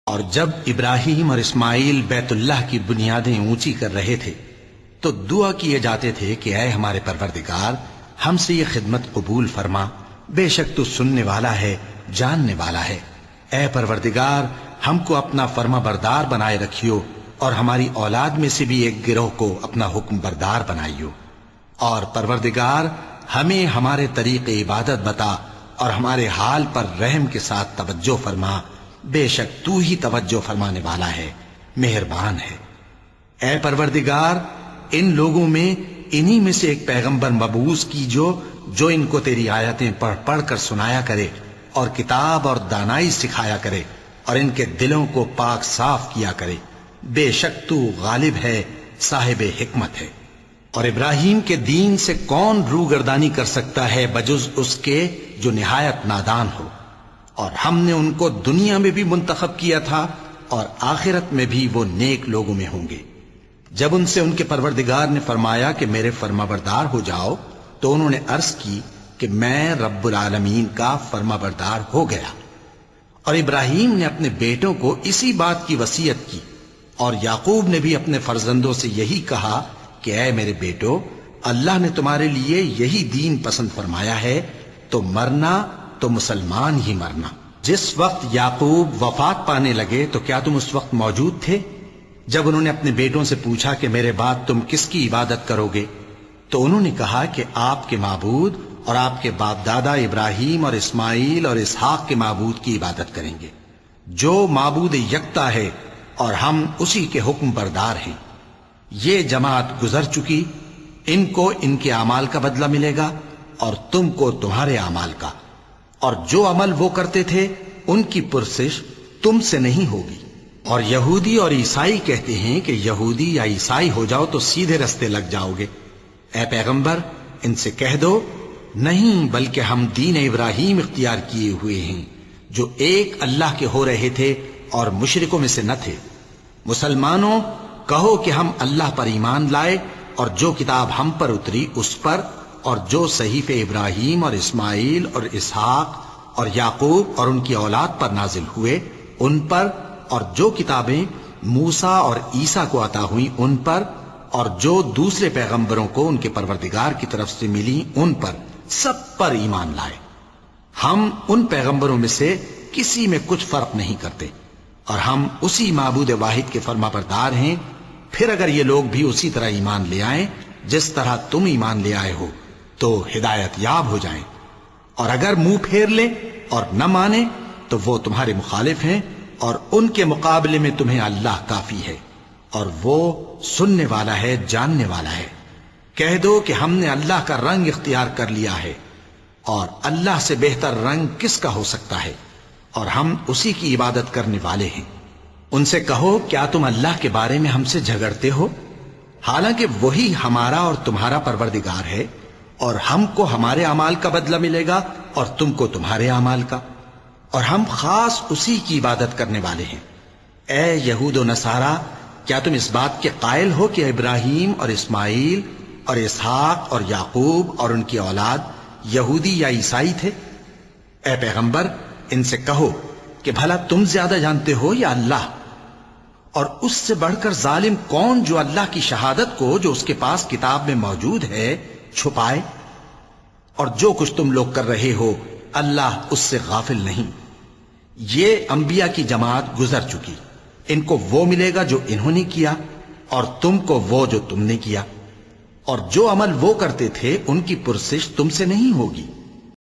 اور جب ابراہیم اور اسماعیل بیت اللہ کی بنیادیں اونچی کر رہے تھے تو دعا کیے جاتے تھے کہ اے ہمارے پروردگار ہم سے یہ خدمت قبول فرما، بے شک تو سننے والا ہے، جاننے والا ہے۔ اے پروردگار ہم کو اپنا فرما بردار بنائے رکھیو اور ہماری اولاد میں سے بھی ایک گروہ کو اپنا حکم بردار بنائیو، اور پروردگار ہمیں ہمارے طریق عبادت بتا اور ہمارے حال پر رحم کے ساتھ توجہ فرما، بے شک تو ہی توجہ فرمانے والا ہے، مہربان ہے۔ اے پروردگار ان لوگوں میں انہی میں سے ایک پیغمبر مبعوث کیجو جو ان کو تیری آیتیں پڑھ پڑھ کر سنایا کرے اور کتاب اور دانائی سکھایا کرے اور ان کے دلوں کو پاک صاف کیا کرے، بے شک تو غالب ہے، صاحب حکمت ہے۔ اور ابراہیم کے دین سے کون روگردانی کر سکتا ہے بجز اس کے جو نہایت نادان ہو، اور ہم نے ان کو دنیا میں بھی منتخب کیا تھا اور آخرت میں بھی وہ نیک لوگوں میں ہوں گے۔ جب ان سے ان کے پروردگار نے فرمایا کہ میرے فرما بردار ہو جاؤ تو انہوں نے عرض کی کہ میں رب العالمین کا فرما بردار ہو گیا۔ اور ابراہیم نے اپنے بیٹوں کو اسی بات کی وصیت کی، اور یعقوب نے بھی اپنے فرزندوں سے یہی کہا کہ اے میرے بیٹو، اللہ نے تمہارے لیے یہی دین پسند فرمایا ہے، تو مرنا تو مسلمان ہی مرنا۔ جس وقت یعقوب وفات پانے لگے تو کیا تم اس وقت موجود تھے جب انہوں نے اپنے بیٹوں سے پوچھا کہ میرے بعد تم کس کی عبادت کرو گے؟ تو انہوں نے کہا کہ آپ کے معبود اور آپ کے باپ دادا ابراہیم اور اسماعیل اور اسحاق کے معبود کی عبادت کریں گے، جو معبود یکتا ہے اور ہم اسی کے حکم بردار ہیں۔ یہ جماعت گزر چکی، ان کو ان کے اعمال کا بدلہ ملے گا اور تم کو تمہارے اعمال کا، اور جو عمل وہ کرتے تھے ان کی پرسش تم سے نہیں ہوگی۔ اور یہودی اور عیسائی کہتے ہیں کہ یہودی یا عیسائی ہو جاؤ تو سیدھے رستے لگ جاؤ گے۔ اے پیغمبر ان سے کہہ دو نہیں، بلکہ ہم دین ابراہیم اختیار کیے ہوئے ہیں جو ایک اللہ کے ہو رہے تھے اور مشرکوں میں سے نہ تھے۔ مسلمانوں کہو کہ ہم اللہ پر ایمان لائے اور جو کتاب ہم پر اتری اس پر، اور جو صحیفے ابراہیم اور اسماعیل اور اسحاق اور یعقوب اور ان کی اولاد پر نازل ہوئے ان پر، اور جو کتابیں موسیٰ اور عیسیٰ کو عطا ہوئیں ان پر، اور جو دوسرے پیغمبروں کو ان کے پروردگار کی طرف سے ملی ان پر، سب پر ایمان لائے۔ ہم ان پیغمبروں میں سے کسی میں کچھ فرق نہیں کرتے، اور ہم اسی معبود واحد کے فرما بردار ہیں۔ پھر اگر یہ لوگ بھی اسی طرح ایمان لے آئیں جس طرح تم ایمان لے آئے ہو تو ہدایت یاب ہو جائیں، اور اگر منہ پھیر لیں اور نہ مانے تو وہ تمہارے مخالف ہیں، اور ان کے مقابلے میں تمہیں اللہ کافی ہے، اور وہ سننے والا ہے، جاننے والا ہے۔ کہہ دو کہ ہم نے اللہ کا رنگ اختیار کر لیا ہے، اور اللہ سے بہتر رنگ کس کا ہو سکتا ہے، اور ہم اسی کی عبادت کرنے والے ہیں۔ ان سے کہو کیا تم اللہ کے بارے میں ہم سے جھگڑتے ہو، حالانکہ وہی ہمارا اور تمہارا پروردگار ہے، اور ہم کو ہمارے اعمال کا بدلہ ملے گا اور تم کو تمہارے اعمال کا، اور ہم خاص اسی کی عبادت کرنے والے ہیں۔ اے یہود و نصارا، کیا تم اس بات کے قائل ہو کہ ابراہیم اور اسماعیل اور اسحاق اور یعقوب اور ان کی اولاد یہودی یا عیسائی تھے؟ اے پیغمبر ان سے کہو کہ بھلا تم زیادہ جانتے ہو یا اللہ؟ اور اس سے بڑھ کر ظالم کون جو اللہ کی شہادت کو جو اس کے پاس کتاب میں موجود ہے چھپائے؟ اور جو کچھ تم لوگ کر رہے ہو اللہ اس سے غافل نہیں۔ یہ انبیاء کی جماعت گزر چکی، ان کو وہ ملے گا جو انہوں نے کیا، اور تم کو وہ جو تم نے کیا، اور جو عمل وہ کرتے تھے ان کی پرسش تم سے نہیں ہوگی۔